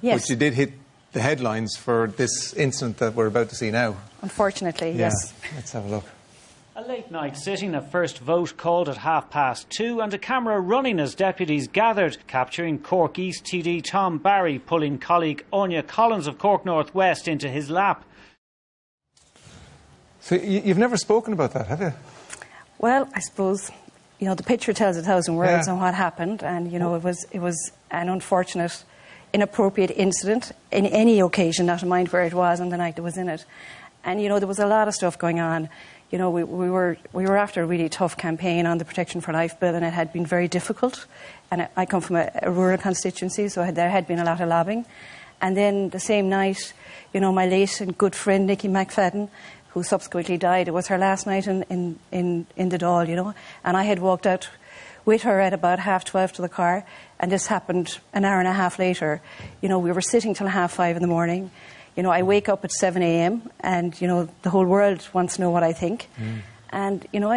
Yes. But you did hit the headlines for this incident that we're about to see now. Unfortunately, yes. Let's have a look. A late night sitting, a first vote called at 2:30 and a camera running as deputies gathered, capturing Cork East TD Tom Barry pulling colleague Áine Collins of Cork North West into his lap. So you've never spoken about that, have you? Well, I suppose, you know, the picture tells 1,000 words on what happened, and, you know, it was an unfortunate, inappropriate incident in any occasion, not to mind where it was on the night that was in it. And, you know, there was a lot of stuff going on. You know, we were after a really tough campaign on the Protection for Life bill, and it had been very difficult. And I come from a rural constituency, so there had been a lot of lobbying. And then the same night, you know, my late and good friend Nicky McFadden, who subsequently died, it was her last night in the Dáil, you know. And I had walked out with her at about 12:30 to the car, and this happened an hour and a half later. You know, we were sitting till 5:30 in the morning. You know, I wake up at 7 a.m. and, you know, the whole world wants to know what I think. And, you know,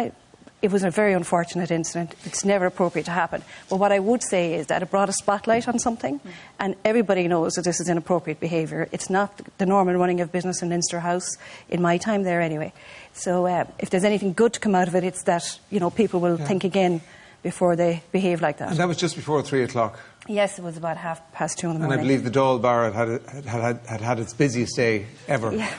it was a very unfortunate incident. It's never appropriate to happen. But what I would say is that it brought a spotlight on something, and everybody knows that this is inappropriate behaviour. It's not the normal running of business in Leinster House, in my time there anyway. So if there's anything good to come out of it, it's that, you know, people will think again before they behave like that. And that was just before 3 o'clock? Yes, it was about 2:30 in the morning. And I believe the Dáil bar had its busiest day ever. Yeah.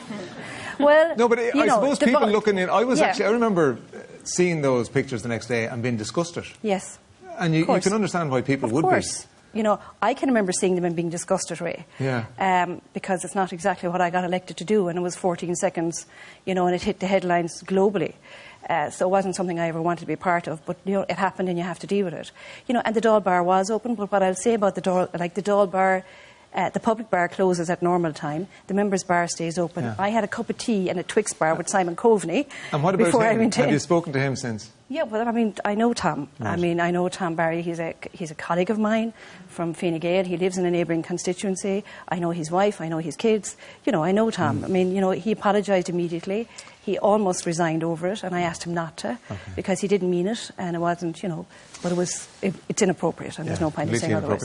Well, no, but I suppose people looking in... I remember seeing those pictures the next day and being disgusted. Yes. And you can understand why people would be. Of course. You know, I can remember seeing them and being disgusted, Ray. Yeah. Because it's not exactly what I got elected to do, and it was 14 seconds, you know, and it hit the headlines globally. So it wasn't something I ever wanted to be part of, but, you know, it happened and you have to deal with it. You know, and the Dáil bar was open, but what I'll say about the Dáil bar, the public bar closes at normal time. The members' bar stays open. Yeah. I had a cup of tea and a Twix bar with Simon Coveney. And what about before him? I went in. Have you spoken to him since? Yeah, well, I mean, I know Tom. Right. I mean, I know Tom Barry. He's a colleague of mine from Fine Gael. He lives in a neighbouring constituency. I know his wife. I know his kids. You know, I know Tom. I mean, you know, he apologised immediately. He almost resigned over it, and I asked him not to, because he didn't mean it, and it wasn't, you know, but it's inappropriate, and there's no point in saying otherwise.